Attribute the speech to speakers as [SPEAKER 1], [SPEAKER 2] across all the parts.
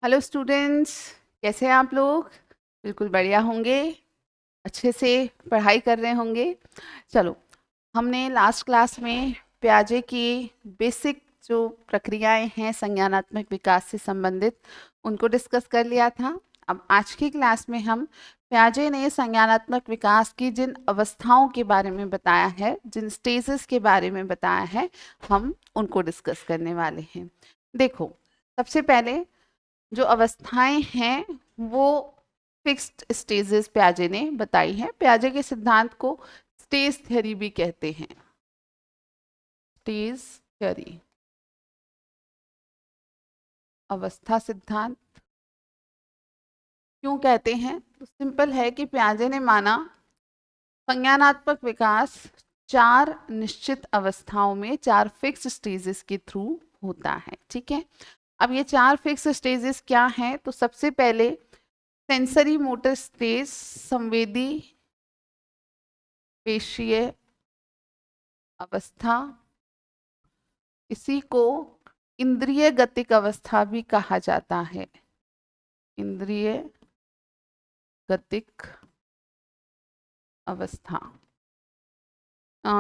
[SPEAKER 1] Hello students, कैसे हैं आप लोग? बिल्कुल बढ़िया होंगे, अच्छे से पढ़ाई कर रहे होंगे। चलो, हमने लास्ट क्लास में प्याजे की बेसिक जो प्रक्रियाएं हैं संज्ञानात्मक विकास से संबंधित उनको डिस्कस कर लिया था। अब आज की क्लास में हम प्याजे ने संज्ञानात्मक विकास की जिन अवस्थाओं के बारे में बताया है, जिन स्टेजेस के बारे में बताया है, हम उनको डिस्कस करने वाले हैं। देखो, सबसे पहले जो अवस्थाएं हैं वो फिक्स्ड स्टेजेस प्याजे ने बताई हैं। प्याजे के सिद्धांत को स्टेज थ्योरी भी कहते हैं। स्टेज थ्योरी, अवस्था सिद्धांत क्यों कहते हैं? तो सिंपल है कि प्याजे ने माना संज्ञानात्मक विकास चार निश्चित अवस्थाओं में, चार फिक्स स्टेजेस के थ्रू होता है। ठीक है, अब ये चार फिक्स स्टेजेस क्या हैं? तो सबसे पहले सेंसरी मोटर स्टेज, संवेदी पेशीय अवस्था, इसी को इंद्रिय गतिक अवस्था भी कहा जाता है। इंद्रिय गतिक अवस्था।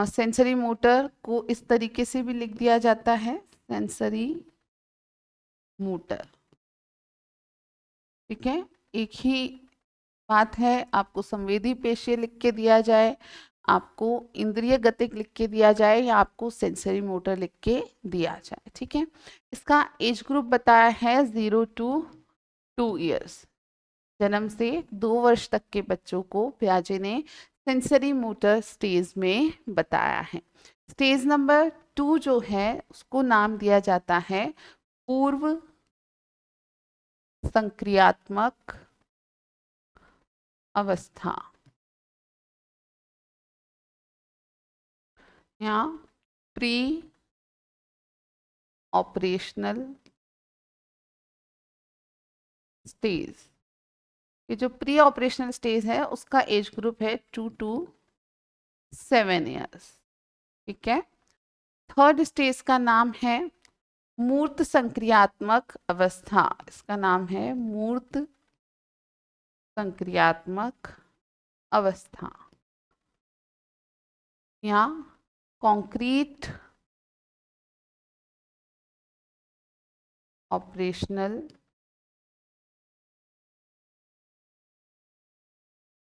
[SPEAKER 1] सेंसरी मोटर को इस तरीके से भी लिख दिया जाता है, सेंसरी मोटर। ठीक है, एक ही बात है, आपको संवेदी पेशीय लिख के दिया जाए, आपको इंद्रिय गतिक लिख के दिया जाए, या आपको सेंसरी मोटर लिख के दिया जाए। ठीक है, इसका एज ग्रुप बताया है 0 to 2 ईयर्स। जन्म से 2 वर्ष तक के बच्चों को प्याजे ने सेंसरी मोटर स्टेज में बताया है। स्टेज नंबर 2 जो है उसको नाम दिया जाता है पूर्व संक्रियात्मक अवस्था या प्री ऑपरेशनल स्टेज। ये जो प्री ऑपरेशनल स्टेज है उसका एज ग्रुप है 2 to 7 ईयर्स। ठीक है, थर्ड स्टेज का नाम है मूर्त संक्रियात्मक अवस्था। इसका नाम है मूर्त संक्रियात्मक अवस्था या कॉन्क्रीट ऑपरेशनल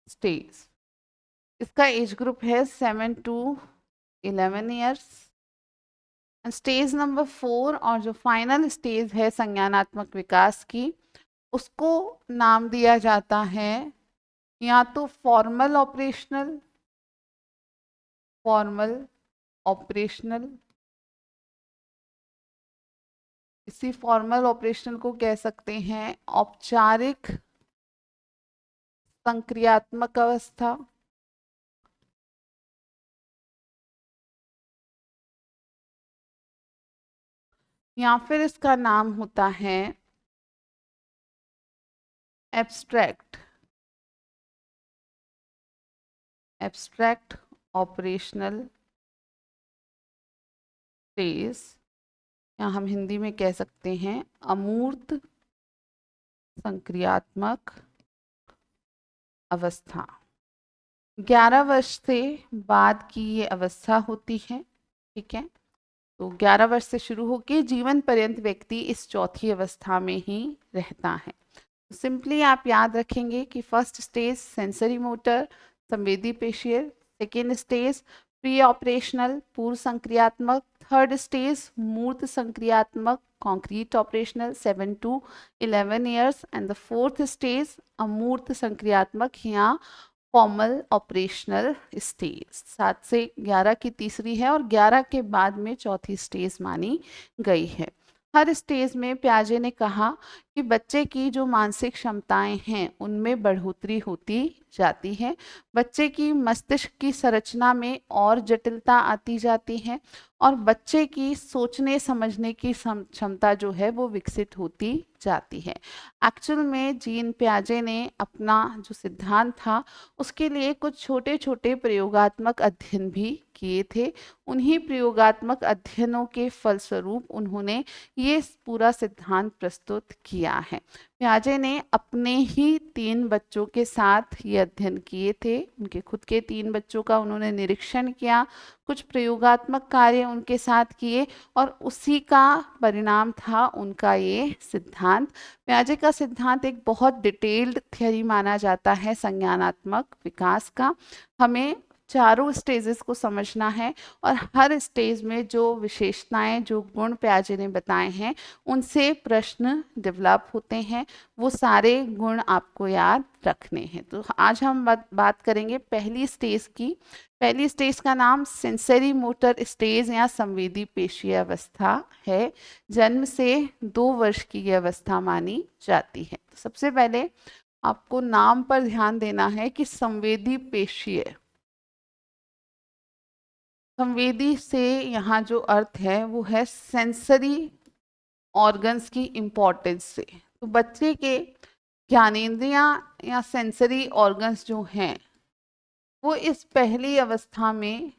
[SPEAKER 1] स्टेज। इसका एज ग्रुप है 7 to 11 ईयर्स। स्टेज नंबर 4 और जो फाइनल स्टेज है संज्ञानात्मक विकास की, उसको नाम दिया जाता है या तो फॉर्मल ऑपरेशनल, इसी फॉर्मल ऑपरेशनल को कह सकते हैं औपचारिक संक्रियात्मक अवस्था, या फिर इसका नाम होता है एब्स्ट्रैक्ट ऑपरेशनल स्टेज, या हम हिंदी में कह सकते हैं अमूर्त संक्रियात्मक अवस्था। 11 वर्ष से बाद की ये अवस्था होती है। ठीक है, तो 11 वर्ष से शुरू होकर जीवन पर्यंत व्यक्ति इस चौथी अवस्था में ही रहता है। सिंपली आप याद रखेंगे कि फर्स्ट स्टेज सेंसरी मोटर संवेदी पेशीय, सेकेंड स्टेज प्री ऑपरेशनल पूर्व संक्रियात्मक, थर्ड स्टेज मूर्त संक्रियात्मक concrete operational 7 to 11 years, and the fourth stage अमूर्त संक्रियात्मक या फॉर्मल ऑपरेशनल स्टेज। 7 से 11 की तीसरी है और 11 के बाद में चौथी स्टेज मानी गई है। हर स्टेज में प्याजे ने कहा कि बच्चे की जो मानसिक क्षमताएं हैं उनमें बढ़ोतरी होती जाती है, बच्चे की मस्तिष्क की संरचना में और जटिलता आती जाती है, और बच्चे की सोचने समझने की क्षमता जो है वो विकसित होती जाती है। एक्चुअल में जीन प्याजे ने अपना जो सिद्धांत था उसके लिए कुछ छोटे छोटे प्रयोगात्मक अध्ययन भी किए थे। उन्हीं प्रयोगात्मक अध्ययनों के फलस्वरूप उन्होंने ये पूरा सिद्धांत प्रस्तुत किया किया है। पियाजे ने अपने ही 3 बच्चों के साथ ये अध्ययन किए थे, उनके खुद के 3 बच्चों का उन्होंने निरीक्षण किया, कुछ प्रयोगात्मक कार्य उनके साथ किए और उसी का परिणाम था उनका ये सिद्धांत। पियाजे का सिद्धांत एक बहुत डिटेल्ड थ्योरी माना जाता है संज्ञानात्मक विकास का। हमें चारों स्टेजेस को समझना है और हर स्टेज में जो विशेषताएं, जो गुण पियाजे ने बताए हैं, उनसे प्रश्न डेवलप होते हैं। वो सारे गुण आपको याद रखने हैं। तो आज हम बात करेंगे पहली स्टेज की। पहली स्टेज का नाम सेंसरी मोटर स्टेज या संवेदी पेशीय अवस्था है। जन्म से 2 वर्ष की यह अवस्था मानी जाती है। तो सबसे पहले आपको नाम पर ध्यान देना है कि संवेदी पेशीय, संवेदी से यहाँ जो अर्थ है वो है सेंसरी ऑर्गन्स की इम्पोर्टेंस से। तो बच्चे के ज्ञानेंद्रियां या सेंसरी ऑर्गन्स जो हैं वो इस पहली अवस्था में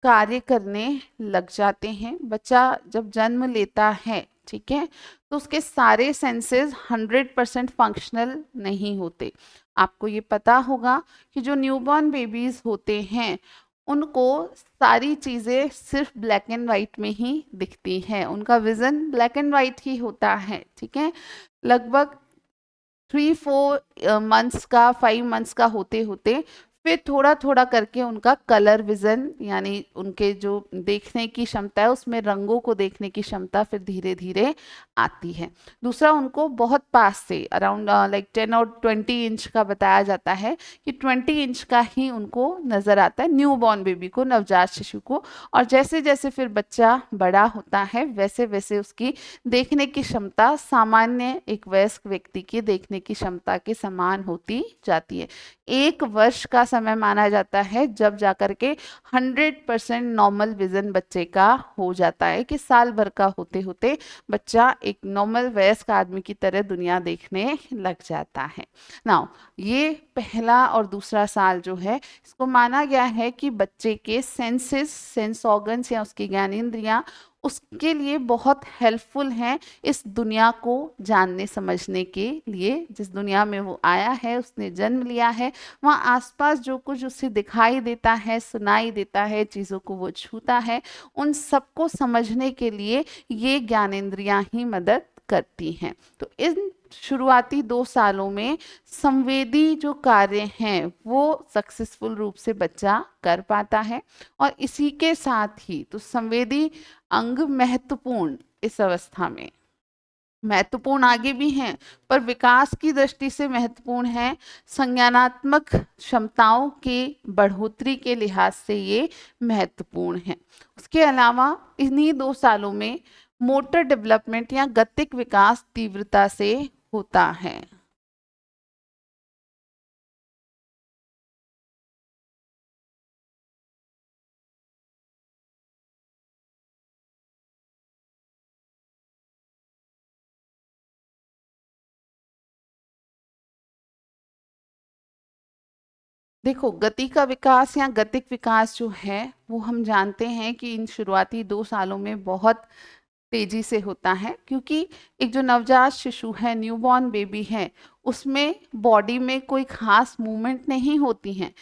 [SPEAKER 1] कार्य करने लग जाते हैं। बच्चा जब जन्म लेता है, ठीक है, तो उसके सारे सेंसेस 100% फंक्शनल नहीं होते। आपको ये पता होगा कि जो न्यूबॉर्न बेबीज होते हैं उनको सारी चीज़ें सिर्फ ब्लैक एंड वाइट में ही दिखती हैं, उनका विजन ब्लैक एंड वाइट ही होता है, ठीक है। लगभग 3-4 मंथ्स का, 5 मंथ्स का होते होते फिर थोड़ा थोड़ा करके उनका कलर विजन यानी उनके जो देखने की क्षमता है उसमें रंगों को देखने की क्षमता फिर धीरे धीरे आती है। दूसरा, उनको बहुत पास से अराउंड लाइक 10 और 20 इंच का बताया जाता है कि 20 इंच का ही उनको नजर आता है न्यू बॉर्न बेबी को, नवजात शिशु को। और जैसे जैसे फिर बच्चा बड़ा होता है वैसे वैसे उसकी देखने की क्षमता सामान्य एक वयस्क व्यक्ति की देखने की क्षमता के समान होती जाती है। 1 वर्ष का समय माना जाता है जब जाकर के 100% नॉर्मल विजन बच्चे का हो जाता है, कि साल भर का होते होते बच्चा एक नॉर्मल वयस्क आदमी की तरह दुनिया देखने लग जाता है। नाउ ये पहला और दूसरा साल जो है इसको माना गया है कि बच्चे के सेंस ऑर्गन्स या उसकी ज्ञानेंद्रियां उसके लिए बहुत हेल्पफुल हैं इस दुनिया को जानने समझने के लिए। जिस दुनिया में वो आया है, उसने जन्म लिया है, वहाँ आसपास जो कुछ उसे दिखाई देता है, सुनाई देता है, चीज़ों को वो छूता है, उन सबको समझने के लिए ये ज्ञानेंद्रियां ही मदद करती हैं। तो इन शुरुआती 2 सालों में संवेदी जो कार्य हैं वो सक्सेसफुल रूप से बच्चा कर पाता है। और इसी के साथ ही तो संवेदी अंग महत्वपूर्ण इस अवस्था में, महत्वपूर्ण आगे भी हैं पर विकास की दृष्टि से महत्वपूर्ण है। संज्ञानात्मक क्षमताओं के बढ़ोतरी के लिहाज से ये महत्वपूर्ण है। उसके अलावा इन्हीं 2 सालों में मोटर डेवलपमेंट या गतिक विकास तीव्रता से होता है। देखो, गति का विकास या गतिक विकास जो है वो हम जानते हैं कि इन शुरुआती 2 सालों में बहुत तेजी से होता है, क्योंकि एक जो नवजात शिशु है, न्यूबॉर्न बेबी है, उसमें बॉडी में कोई खास मूवमेंट नहीं होती है,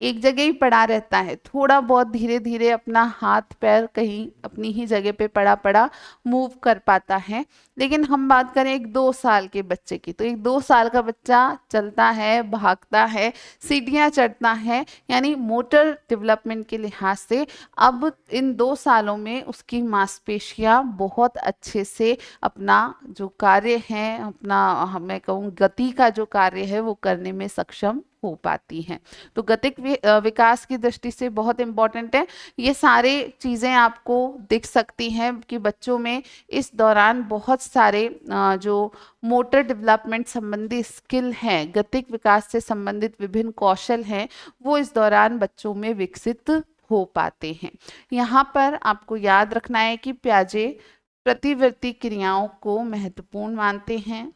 [SPEAKER 1] एक जगह ही पड़ा रहता है। थोड़ा बहुत धीरे धीरे अपना हाथ पैर कहीं अपनी ही जगह पे पड़ा पड़ा मूव कर पाता है। लेकिन हम बात करें एक 2 साल के बच्चे की, तो एक 2 साल का बच्चा चलता है, भागता है, सीढ़ियाँ चढ़ता है, यानी मोटर डेवलपमेंट के लिहाज से अब इन 2 सालों में उसकी मांसपेशियाँ बहुत अच्छे से अपना जो कार्य है, अपना मैं कहूँ गति का जो कार्य है वो करने में सक्षम हो पाती हैं। तो गतिक विकास की दृष्टि से बहुत इम्पोर्टेंट है। ये सारे चीज़ें आपको दिख सकती हैं कि बच्चों में इस दौरान बहुत सारे जो मोटर डेवलपमेंट संबंधी स्किल हैं, गतिक विकास से संबंधित विभिन्न कौशल हैं, वो इस दौरान बच्चों में विकसित हो पाते हैं। यहाँ पर आपको याद रखना है कि पियाजे प्रतिवर्ती क्रियाओं को महत्वपूर्ण मानते हैं।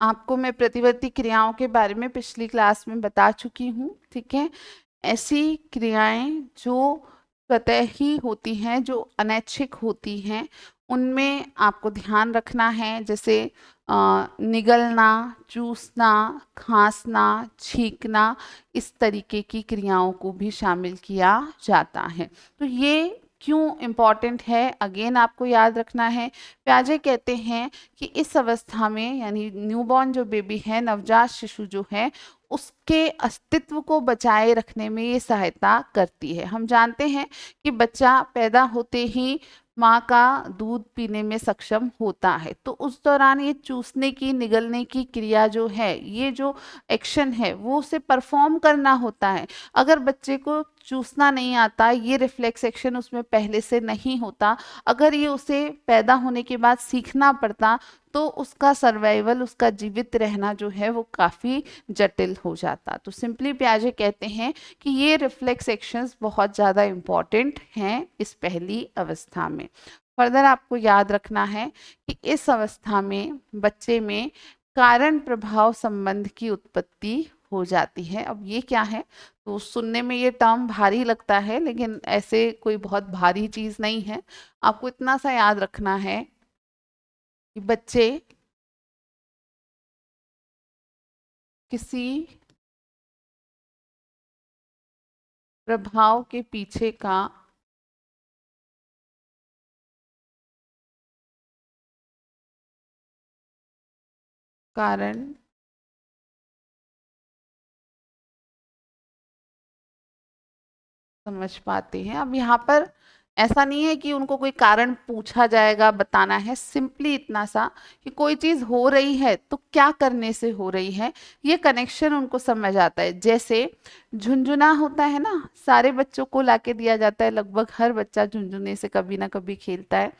[SPEAKER 1] आपको मैं प्रतिवर्ती क्रियाओं के बारे में पिछली क्लास में बता चुकी हूँ, ठीक है। ऐसी क्रियाएं जो स्वतः ही होती हैं, जो अनैच्छिक होती हैं, उनमें आपको ध्यान रखना है, जैसे निगलना, चूसना, खांसना, छींकना, इस तरीके की क्रियाओं को भी शामिल किया जाता है। तो ये क्यों इम्पॉर्टेंट है, अगेन आपको याद रखना है। प्याजे कहते हैं कि इस अवस्था में, यानी न्यूबॉर्न जो बेबी है, नवजात शिशु जो है, उसके अस्तित्व को बचाए रखने में ये सहायता करती है। हम जानते हैं कि बच्चा पैदा होते ही माँ का दूध पीने में सक्षम होता है, तो उस दौरान ये चूसने की, निगलने की क्रिया जो है, ये जो एक्शन है, वो उसे परफॉर्म करना होता है। अगर बच्चे को चूसना नहीं आता, ये रिफ्लेक्स एक्शन उसमें पहले से नहीं होता, अगर ये उसे पैदा होने के बाद सीखना पड़ता, तो उसका सर्वाइवल, उसका जीवित रहना जो है वो काफ़ी जटिल हो जाता। तो सिंपली प्याजे कहते हैं कि ये रिफ्लेक्स एक्शंस बहुत ज़्यादा इम्पॉर्टेंट हैं इस पहली अवस्था में। फर्दर आपको याद रखना है कि इस अवस्था में बच्चे में कारण प्रभाव संबंध की उत्पत्ति हो जाती है। अब ये क्या है, तो सुनने में ये टर्म भारी लगता है, लेकिन ऐसे कोई बहुत भारी चीज़ नहीं है। आपको इतना सा याद रखना है कि बच्चे किसी प्रभाव के पीछे का कारण समझ पाते हैं। अब यहाँ पर ऐसा नहीं है कि उनको कोई कारण पूछा जाएगा, बताना है, सिंपली इतना सा कि कोई चीज हो रही है तो क्या करने से हो रही है, ये कनेक्शन उनको समझ आता है। जैसे झुंझुना होता है ना, सारे बच्चों को लाके दिया जाता है, लगभग हर बच्चा झुंझुने से कभी ना कभी खेलता है।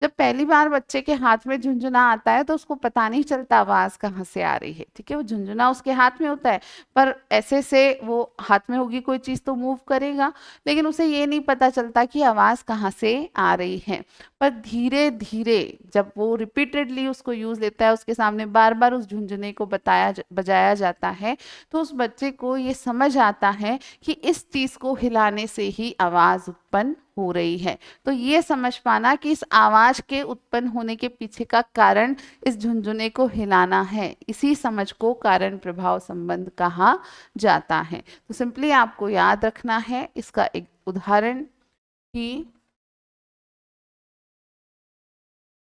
[SPEAKER 1] जब पहली बार बच्चे के हाथ में झुंझुना आता है तो उसको पता नहीं चलता आवाज कहाँ से आ रही है, ठीक है। वो झुंझुना उसके हाथ में होता है, पर ऐसे से वो हाथ में होगी कोई चीज तो मूव करेगा, लेकिन उसे ये नहीं पता चलता कि आवाज कहाँ से आ रही है। पर धीरे धीरे जब वो रिपीटेडली उसको यूज लेता है, उसके सामने बार बार उस झुंझुने को बजाया जाता है, तो उस बच्चे को ये समझ आता है कि इस चीज को हिलाने से ही आवाज उत्पन्न हो रही है। तो ये समझ पाना कि इस आवाज के उत्पन्न होने के पीछे का कारण इस झुंझुने को हिलाना है, इसी समझ को कारण प्रभाव संबंध कहा जाता है। तो सिंपली आपको याद रखना है इसका एक उदाहरण कि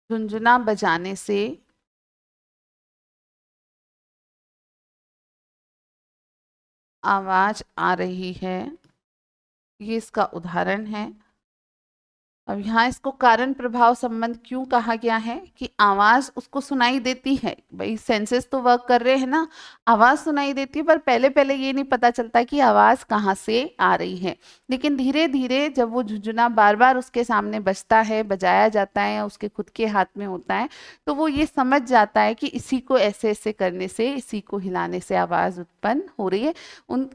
[SPEAKER 1] झुंझुना बजाने से आवाज आ रही है, ये इसका उदाहरण है। अब यहाँ इसको कारण प्रभाव संबंध क्यों कहा गया है कि आवाज उसको सुनाई देती है, भाई सेंसेस तो वर्क कर रहे हैं ना, आवाज सुनाई देती है, पर पहले पहले ये नहीं पता चलता कि आवाज कहाँ से आ रही है। लेकिन धीरे धीरे जब वो झुंझुना बार बार उसके सामने बजता है, बजाया जाता है, या उसके खुद के हाथ में होता है, तो वो ये समझ जाता है कि इसी को ऐसे ऐसे करने से, इसी को हिलाने से आवाज उत्पन्न हो रही है।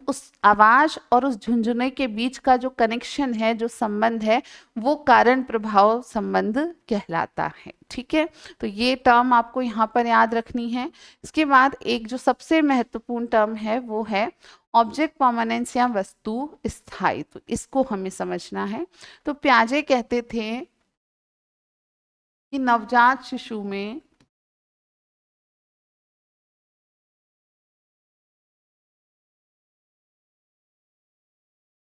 [SPEAKER 1] उस आवाज और उस झुंझुने के बीच का जो कनेक्शन है, जो संबंध है, वो कारण प्रभाव संबंध कहलाता है, ठीक है। तो ये टर्म आपको यहाँ पर याद रखनी है। इसके बाद एक जो सबसे महत्वपूर्ण टर्म है वो है ऑब्जेक्ट परमानेंस या वस्तु स्थायित्व, इसको हमें समझना है। तो प्याजे कहते थे कि नवजात शिशु में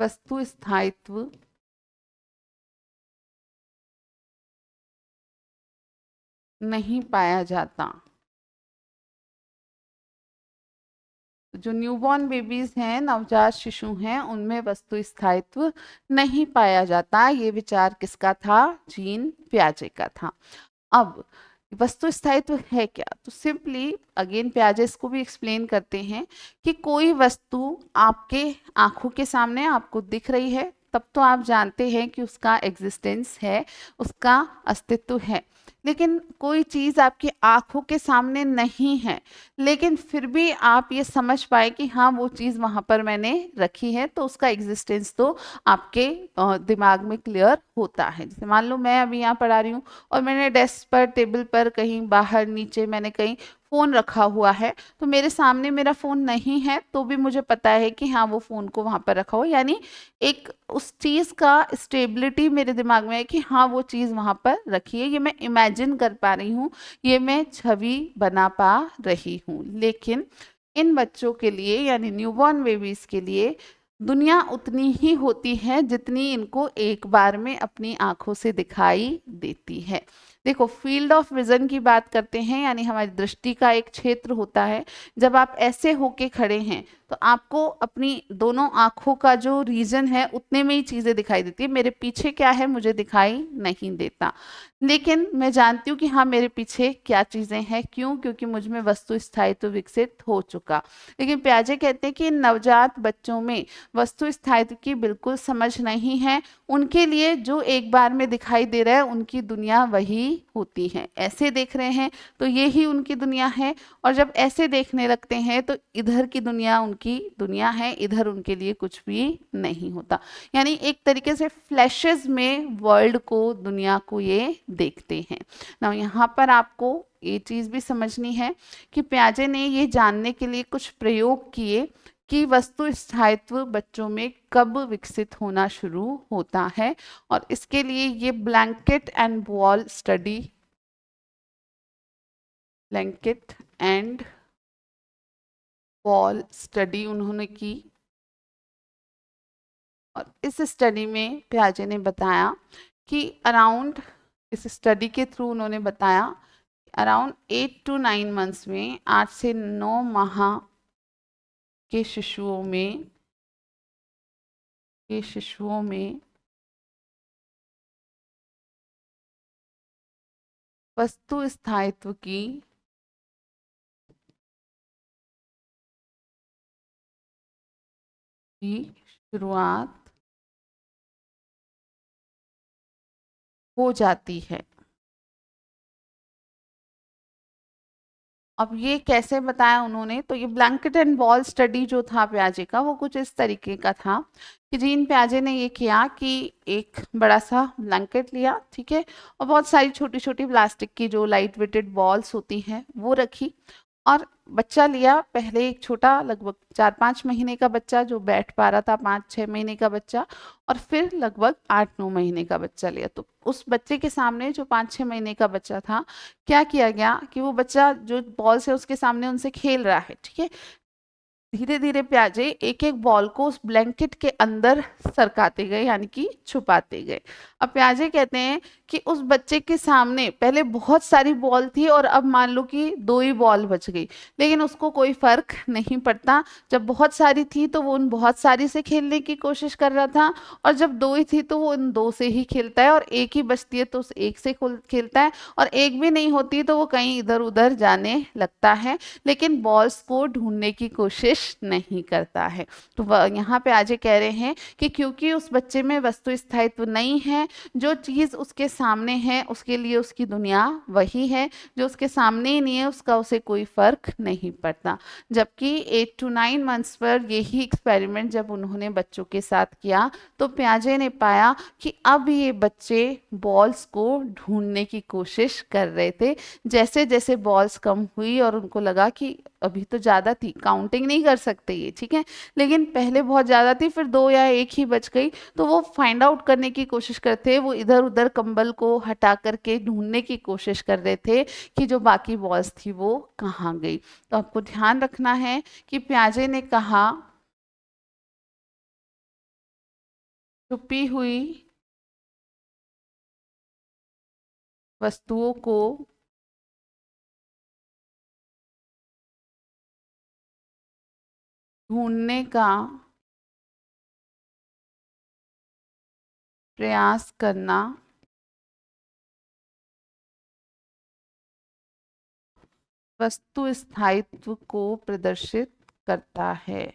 [SPEAKER 1] वस्तु स्थायित्व नहीं पाया जाता। जो न्यूबॉर्न बेबीज हैं, नवजात शिशु हैं, उनमें वस्तु स्थायित्व नहीं पाया जाता। ये विचार किसका था? जीन प्याजे का था। अब वस्तु स्थायित्व है क्या? तो सिंपली अगेन प्याजे इसको भी एक्सप्लेन करते हैं कि कोई वस्तु आपके आंखों के सामने आपको दिख रही है, तब तो आप जानते हैं कि उसका एग्जिस्टेंस है, उसका अस्तित्व है। लेकिन कोई चीज़ आपकी आंखों के सामने नहीं है, लेकिन फिर भी आप ये समझ पाए कि हाँ वो चीज़ वहाँ पर मैंने रखी है, तो उसका एग्जिस्टेंस तो आपके दिमाग में क्लियर होता है। जैसे मान लो मैं अभी यहाँ पढ़ा रही हूँ और मैंने डेस्क पर, टेबल पर, कहीं बाहर, नीचे, मैंने कहीं फ़ोन रखा हुआ है, तो मेरे सामने मेरा फ़ोन नहीं है तो भी मुझे पता है कि हाँ वो फ़ोन को वहाँ पर रखा हुआ, यानी एक उस चीज़ का स्टेबिलिटी मेरे दिमाग में है कि हाँ वो चीज़ वहाँ पर रखी है, ये मैं इमेजिन कर पा रही हूँ, ये मैं छवि बना पा रही हूँ। लेकिन इन बच्चों के लिए यानी न्यूबॉर्न बेबीज़ के लिए दुनिया उतनी ही होती है जितनी इनको एक बार में अपनी आंखों से दिखाई देती है। देखो, फील्ड ऑफ विजन की बात करते हैं, यानी हमारी दृष्टि का एक क्षेत्र होता है। जब आप ऐसे होके खड़े हैं तो आपको अपनी दोनों आंखों का जो रीजन है उतने में ही चीजें दिखाई देती है। मेरे पीछे क्या है मुझे दिखाई नहीं देता, लेकिन मैं जानती हूँ कि हाँ मेरे पीछे क्या चीजें हैं। क्यों? क्योंकि मुझ में वस्तु स्थायित्व विकसित हो चुका। लेकिन प्याजे कहते हैं कि नवजात बच्चों में वस्तु स्थायित्व की बिल्कुल समझ नहीं है। उनके लिए जो एक बार में दिखाई दे रहा है उनकी दुनिया वही होती है। ऐसे देख रहे हैं तो ये ही उनकी दुनिया है, और जब ऐसे देखने लगते हैं तो इधर की दुनिया उनकी दुनिया है, इधर उनके लिए कुछ भी नहीं होता। यानी एक तरीके से फ्लैशेस में वर्ल्ड को, दुनिया को ये देखते हैं ना। यहाँ पर आपको ये चीज़ भी समझनी है कि प्याजे ने ये जानने के लिए कुछ प्रयोग किए कि वस्तु स्थायित्व बच्चों में कब विकसित होना शुरू होता है, और इसके लिए ये ब्लैंकेट एंड वॉल स्टडी उन्होंने की। और इस स्टडी में प्याजे ने बताया कि अराउंड, इस स्टडी के थ्रू उन्होंने बताया अराउंड 8 to 9 मंथ्स में, 8 से 9 माह के शिशुओं में वस्तु स्थायित्व की शुरुआत हो जाती है। अब ये कैसे बताया उन्होंने, तो ये ब्लैंकेट एंड बॉल स्टडी जो था प्याजे का, वो कुछ इस तरीके का था कि जीन प्याजे ने ये किया कि एक बड़ा सा ब्लैंकेट लिया, ठीक है, और बहुत सारी छोटी छोटी प्लास्टिक की जो लाइट वेटेड बॉल्स होती हैं वो रखी, और बच्चा लिया। पहले एक छोटा लगभग 4-5 महीने का बच्चा जो बैठ पा रहा था, 5-6 महीने का बच्चा, और फिर लगभग 8-9 महीने का बच्चा लिया। तो उस बच्चे के सामने, जो 5-6 महीने का बच्चा था, क्या किया गया कि वो बच्चा जो बॉल से उसके सामने उनसे खेल रहा है, ठीक है, धीरे धीरे प्याजे एक एक बॉल को उस ब्लैंकेट के अंदर सरकाते गए, यानी कि छुपाते गए। अब प्याजे कहते हैं कि उस बच्चे के सामने पहले बहुत सारी बॉल थी और अब मान लो कि 2 ही बॉल बच गई, लेकिन उसको कोई फर्क नहीं पड़ता। जब बहुत सारी थी तो वो उन बहुत सारी से खेलने की कोशिश कर रहा था, और जब 2 ही थी तो वो उन 2 से ही खेलता है, और एक ही बचती है तो उस एक से खेलता है, और एक भी नहीं होती तो वो कहीं इधर उधर जाने लगता है, लेकिन बॉल्स को ढूंढने की कोशिश नहीं करता है। तो यहाँ पे आज ये कह रहे हैं कि क्योंकि उस बच्चे में वस्तु स्थायित्व नहीं है, जो चीज़ उसके सामने है उसके लिए उसकी दुनिया वही है, जो उसके सामने ही नहीं है उसका उसे कोई फर्क नहीं पड़ता। जबकि 8 to 9 मंथ्स पर यही एक्सपेरिमेंट जब उन्होंने बच्चों के साथ किया तो प्याजे ने पाया कि अब ये बच्चे बॉल्स को ढूंढने की कोशिश कर रहे थे। जैसे जैसे बॉल्स कम हुई और उनको लगा कि अभी तो ज़्यादा थी, काउंटिंग नहीं कर सकते ये, ठीक है, लेकिन पहले बहुत ज़्यादा थी, फिर 2 या 1 ही बच गई, तो वो फाइंड आउट करने की कोशिश करते, वो इधर उधर कंबल को हटा करके ढूंढने की कोशिश कर रहे थे कि जो बाकी बॉल्स थी वो कहाँ गई। तो आपको ध्यान रखना है कि प्याजे ने कहा छुपी हुई वस्तुओं को ढूंढने का प्रयास करना वस्तु स्थायित्व को प्रदर्शित करता है।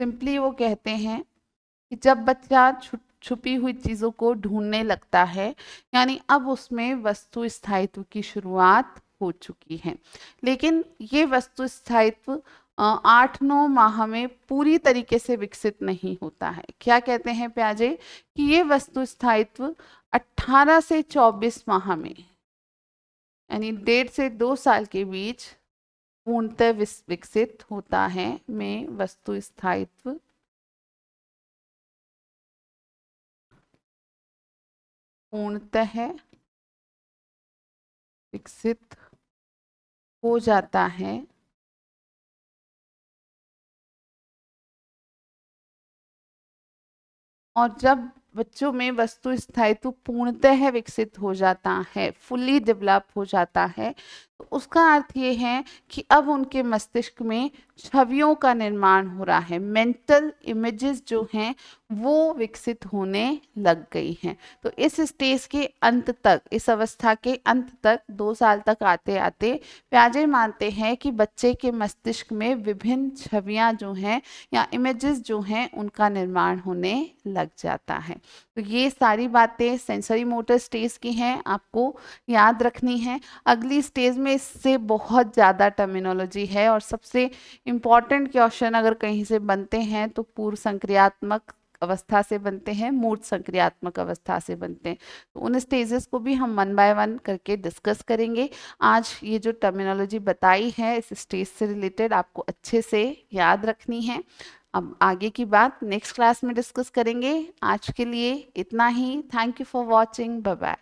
[SPEAKER 1] सिंपली वो कहते हैं कि जब बच्चा छुपी हुई चीज़ों को ढूंढने लगता है, यानी अब उसमें वस्तु स्थायित्व की शुरुआत हो चुकी है। लेकिन ये वस्तु स्थायित्व 8-9 माह में पूरी तरीके से विकसित नहीं होता है। क्या कहते हैं प्याजे कि ये वस्तु स्थायित्व 18 से 24 माह में, यानी 1.5 से 2 साल के बीच पूर्णतः विकसित होता है। में वस्तु स्थायित्व पूर्णतः विकसित हो जाता है। और जब बच्चों में वस्तु स्थायित्व पूर्णतः विकसित हो जाता है, फुल्ली डेवलप हो जाता है, तो उसका अर्थ ये है कि अब उनके मस्तिष्क में छवियों का निर्माण हो रहा है, मेंटल इमेजेस जो हैं वो विकसित होने लग गई हैं। तो इस स्टेज के अंत तक, इस अवस्था के अंत तक 2 साल तक आते आते प्याजे मानते हैं कि बच्चे के मस्तिष्क में विभिन्न छवियां जो हैं या इमेजेस जो हैं उनका निर्माण होने लग जाता है। तो ये सारी बातें सेंसरी मोटर स्टेज की हैं, आपको याद रखनी है। अगली स्टेज में इससे बहुत ज़्यादा टर्मिनोलॉजी है और सबसे इम्पॉर्टेंट क्वेश्चन अगर कहीं से बनते हैं तो पूर्व संक्रियात्मक अवस्था से बनते हैं, मूर्त संक्रियात्मक अवस्था से बनते हैं। तो उन स्टेजेस को भी हम 1 बाय 1 करके डिस्कस करेंगे। आज ये जो टर्मिनोलॉजी बताई है इस स्टेज से रिलेटेड आपको अच्छे से याद रखनी है। अब आगे की बात नेक्स्ट क्लास में डिस्कस करेंगे। आज के लिए इतना ही। Thank you for watching. Bye bye.